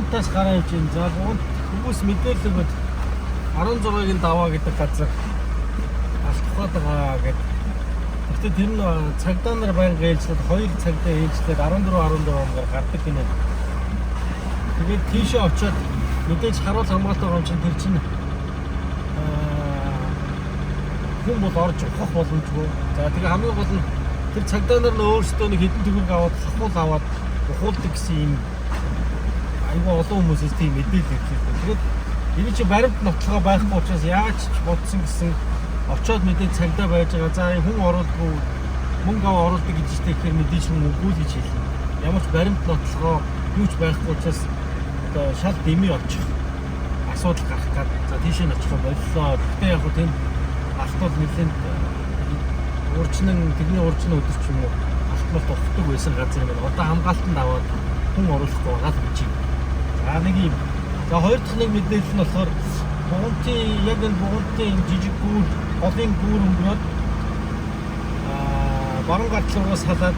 Бугунтаас гараа явж байна. За бугунт хүмүүс мэдээлэл өгöd 16-гийн даваа гэдэг газар алхахад байгаа гэдэг. Гэхдээ тэр нь цагдаа нар байнга ээлжлээд 2 цагдаа ээлжлээд 14 оноор гардаг гинэ. Тэгээд тийшээ очиод мэдээж харуул хамгаалалт байгаа юм чинь тэр чинь хүн бол орж ухах боломжгүй. За тэгээ хамгийн гол нь тэр цагдаа нар нь өөрсдөө нэг хэдэн төгрөг аваад хахуул аваад ухуулдаг гэсэн юм айгүй олон хүмүүсээс тийм мэдээлэл ирдэг. Тэгээд энэ чинь баримт нотлогоо байхгүй учраас яаж ч бодсон гэсэн очиод мэдээж цагдаа байж байгаа. За хүн оруулдаггүй мөнгө аваа оруулдаг гэж ихтэй ихээр мэдээж хүн үгүй л гэж хэлнэ. Ямар ч баримт нотлогоо юу ч байхгүй учраас одоо шал дэмий очих асуудал гарах гад. За тийш нь очих боллоо. Гэхдээ яг хөө тийм алтууд нэлээд тэрний урьдчилан өдөр ч юм уу алтмал тогтдог байсан газар юм байна. Одоо хамгаалтанд аваад хүн оруулахгүй байгаа л гэж юм. За нэг юм. За хоёр дахь нэг мэдээлэл нь болохоор бугунтын жижиг гүүр, голын гүүр өнгөрөөд баруун гартлуугаас халаад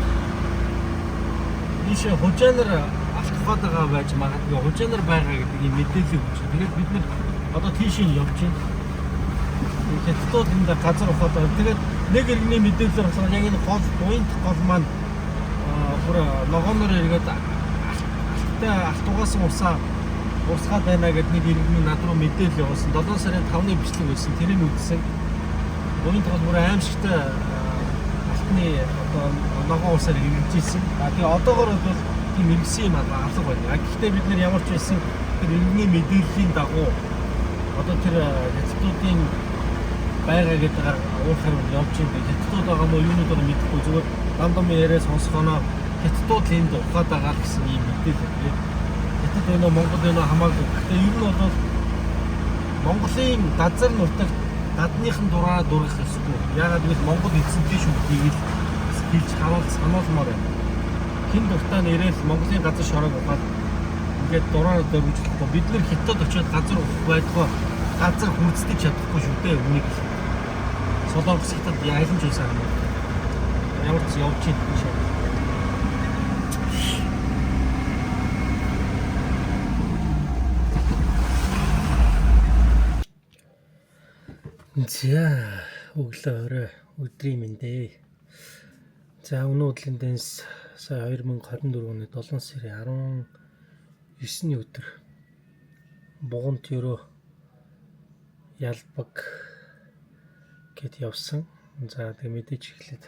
ийшээ хужаанаар алхахад байгаа байж магадгүй хужаанаар байгаа гэдэг юм мэдээлэл өгч. Тэгээд бид нэр одоо тийшээ явж байна. Хэттүүд энэ газар ухаад тэгээд нэг иргэний мэдээлэлээр болохоор яг энэ гол маань бүр ногооноор иргээд алтугаас урсгаад байна гэдэг нэг иргэний над руу мэдээлэл явуулсан. 7 сарын 5-ны бичлэг байсан. Тэрийг үзсэн. Гойн тол бүр аимшигтай алтны одоо ногоон урсаар иргэжсэн. Тэгээ одоогоор бол тийм иргэсэн юм алга байна. Гэхдээ бид нэр ямар ч байсан тэр иргэний мэдээллийн дагуу одоо тэр хэттүүдийн байгаа гэдэг уурхаар явж байгаа. Хэттүүд байгаа мó юунууд байгаа мэдэхгүй зүгээр дандам яриа сонсгоноо хэттүүд л энд ухаад байгаа гэсэн юм мэдээлэл. Хэттүүд өнөө Монгол өнөө хамаагүй. Гэхдээ ер нь бол Монголын газар нутагт гадныхан дураараа дурах ёсгүй. Яагаад гэвэл Монгол эзэнтэй шүлгийг л хэлж сануулмаар байна. Хин дуртай нэрэл Монголын газар шороог ухаад ингээд дураараа дөрвжлөхгүй. Бид нэр Хятад очиод газар ухах байдгаа газар хүрцдэг чадахгүй шүү дээ. Үнийг Солонгос Хятад яалан ч байсан юм. Ямар ч явж идэх шээ. За өглөө өдрийн мэндэ. За өнөө өдрийн дэнс сая 2024 оны 7 сарын 19-ний өдөр бугунт өрөө ялбаг гэд явсан. За тэгээ мэдээж эхлээд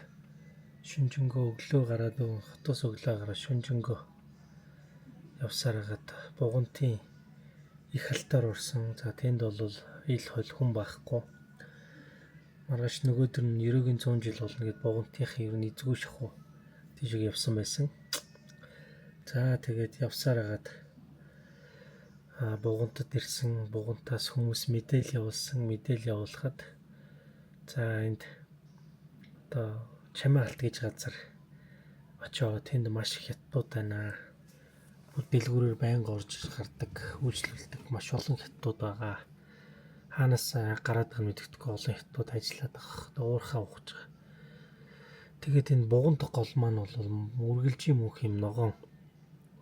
шүнжэнгөө өглөө гараад хотоос өглөө гараад шүнжэнгөө явсаар хагаад бугунтын их халтаар урсан. За тэнд бол ил хол хүн байхгүй. Маргааш нөгөөдөр нь 900 жил болно гэд бугунтынхын ер нь эзгүй шахуу тийшээ явсан байсан. За тэгээд явсаар хагаад бугунтад ирсэн. Бугунтаас хүмүүс мэдээлэл явуулсан. Мэдээлэл явуулахад за энд одоо Чамаа алт гэж газар очоод тэнд маш их хятадууд байна. Бүр дэлгүүрээр байнга орж гардаг, үйлчлүүлдэг маш олон хятадууд байгаа. Хаанаас гараад байгаа мэддэхгүй олон хятадууд ажиллаад байгаа. Уурхаа ухаж байгаа. Тэгээд энэ бугунт гол маань бол үргэлжийн мөнх юм ногоон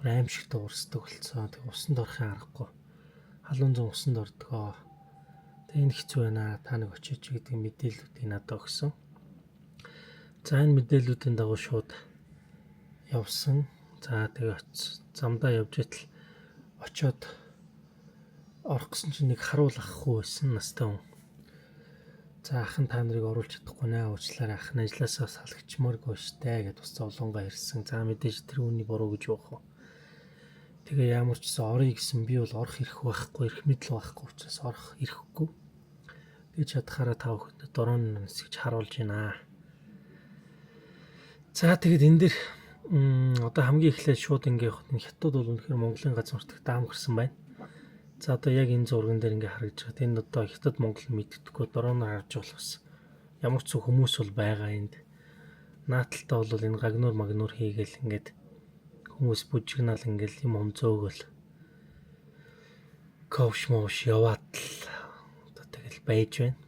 аимшигтай урсдаг болцсон. Тэг усанд орохын аргагүй. Халуун зам усанд ордгоо. Тэг энэ хэцүү байна. Та нэг очиж гэдэг мэдээллүүдийг надад өгсөн. За энэ мэдээллүүдийн дагуу шууд явсан. За тэгээ замдаа явж итэл очоод орох гэсэн чинь нэг харуул ахгүй байсан настай хүн. За ахын та нарыг оруулж чадахгүй наа уучлаарай ах нь ажилласаа салгачмааргүй штэ гэд ус зовлонгоо ирсэн. За мэдээж тэр хүний буруу гэж явах уу. Тэгээ ямар ч гэсэн орё гэсэн би бол орох ирэх байхгүй, ирэх мэдл байхгүй учраас орох ирэхгүй. Тэгж чадхаараа тав хөтө дөрөв нисгэж харуулж байна. За тэгээд энэ дэр одоо хамгийн эхлээд шууд ингээ хятад бол үнэхээр Монголын газар нутагт даам гэрсэн байна. За одоо яг энэ зурган дээр ингээ харагдж байгаа. Энд одоо хятад Монгол мэддэхгүй дроноор харж болох гэсэн. Ямар ч зөв хүмүүс бол байгаа энд. Нааталтаа бол энэ гагнуур магнуур хийгээл ингээд хүмүүс бүжигнаал ингээл юм зөөгөл ковш мовш яваад л одоо тэгэл байж байна.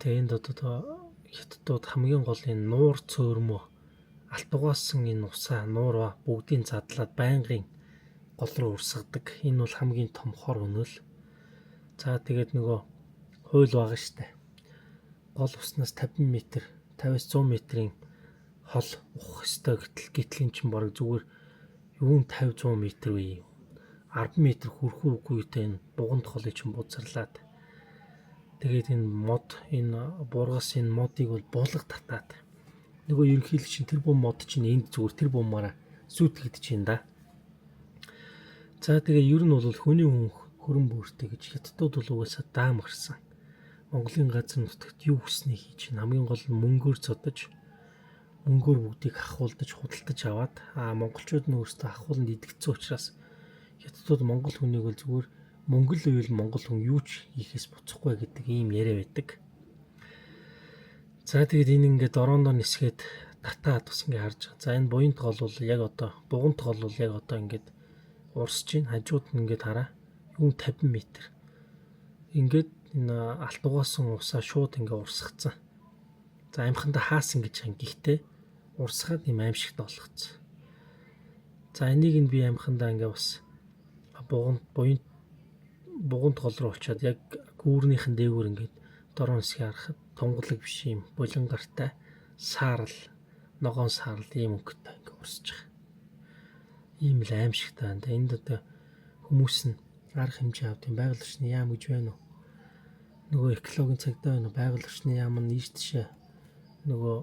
Тэгээд одоо хятадууд хамгийн гол энэ нуур цөөрмөө алт угаасан энэ усаа нуур бүгдийг задлаад байнгын гол руу урсгадаг. Энэ бол хамгийн том хор өнөөл. За тэгээд нөгөө хууль байгаа штэ. Гол уснаас 50 м, 50-100 м-ийн хол ухах ёстой гэтэл эн чинь бараг зүгээр юун 50-100 м үе. 10 м хүрэх үгүй гэдэг энэ буганд холыг чинь бузарлаад. Тэгээд энэ мод, энэ бургас энэ модыг бол булга татаад. Нөгөө ерөнхийдөө чинь тэр бум мод чинь энд зүгээр тэр бумаараа сүйтгэж чинь да. За тэгээ ер нь бол хүний хөрөн бүртээ гэж хятадууд бол угаасаа даам гарсан. Монголын газар нутагт юу хүснээ хийж чинь хамгийн гол нь мөнгөөр цодож мөнгөөр бүгдийг ахуулдаж худалдаж аваад монголчууд нь өөрсдөө ахууланд идэгцсэн учраас хятадууд монгол хүнийг бол зүгээр мөнгө л үйл монгол хүн юу ч хийхээс буцахгүй гэдэг ийм яриа байдаг. За тэгээд энэ ингээд ороондоо нисгээд татаад бас ингээд харж байгаа. За энэ буянт гол бол яг одоо бугант гол бол яг одоо ингээд урсж чинь хажууд нь ингээд хараа юун 50 м. Ингээд энэ алт угаасан усаа шууд ингээд урсгацсан. За амхандаа хаасан гэж байгаа. Гэхдээ урсгаад юм аимшигт болгоцсон. За энийг нь би амхандаа ингээд бас бугант гол руу очиод яг гүүрнийхэн дээгүүр ингээд дорон хэсгийг харахад тунгалаг биш юм булангартай саарл ногоон саарл ийм өнгөтэй ингээд урсж байгаа. Ийм л аимшигтай байна. Энд одоо хүмүүс нь арга хэмжээ авд юм байгаль орчны яам гэж байна уу? Нөгөө экологийн цагдаа байна уу? Байгаль орчны яам нь ийш тийшээ нөгөө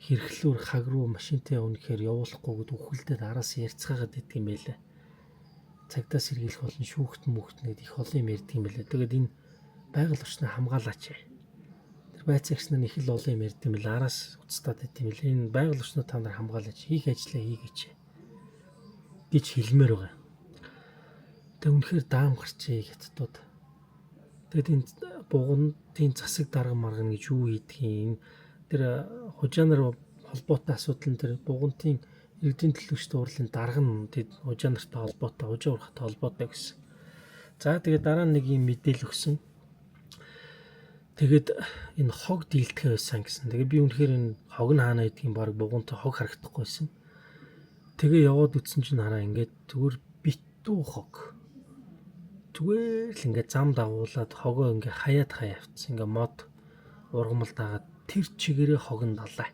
хэрэглүүр хаг руу машинтай явна гэхээр явуулахгүй гэд үхэлдээд араас ярьцгаагаад идэх юм байлаа. Цагдаа сэргийлэх болон шүүхтэн мөхтнэд их олон юм ярьдаг юм байлаа. Тэгээд энэ байгаль орчныг хамгаалаач. Тэр байцаагч нар их л олон юм ярьдаг юм байлаа. Араас уцтаад байт юм байлаа. Энэ байгаль орчныг та нар хамгаалаач. Хийх ажлаа хийгээч гэж хэлмээр байгаа. Тэг үнэхээр даам гарчээ хятадууд. Тэгэд энэ бугандын засаг дарга маргана гэж юу хийдгийг тэр хужаанаар холбоотой асуудал нь тэр бугантын иргэдийн төлөөлөгчд урлын дарга нь тэд хужаанартай холбоотой, хужаа урхатай холбоотой гэсэн. За тэгээд дараа нь нэг юм мэдээлэл өгсөн. Тэгээд энэ хог дийлдэхэ байсан гэсэн. Тэгээд би үнэхээр энэ хог нь хаана байдгийг баг бугантай хог харагдахгүйсэн. Тэгээ яваад үтсэн чинь хараа ингээд зүгээр битүү хог. Зүгээр л ингээд зам дагуулад хогоо ингээд хаяад авчихсан. Ингээд мод ургамал дагаад тэр чигээрээ хог нь далаа.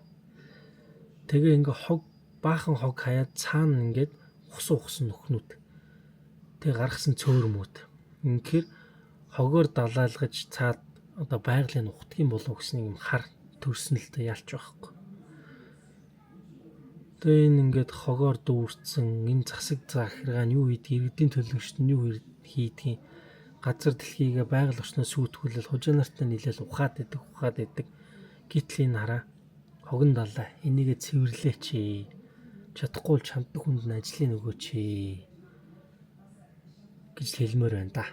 Тэгээ ингээд хог баахан хог хаяад цаана ингээд ухсан нөхнүүд. Тэгээ гаргасан цөөрмүүд. Ингээд хогоор далаалгаж цаад одоо байгалийн ухдаг юм болов гэсэн юм хар төрсөн л та ялч байхгүй. Тэгээ энэ ингээд хогоор дүүрсэн энэ засаг захиргаа нь юу хийдэг, иргэдийн төлөөлөгчд нь юу хийдгийг газар дэлхийгээ байгаль орчноос сүйтгэүүлэл хужаанартай нийлээл ухаад идэг. Гэтэл энэ хараа хогон далаа. Энийгээ цэвэрлээч. Чадахгүй л чамд хүнд нь ажлын өгөөч гэж хэлмээр байна да.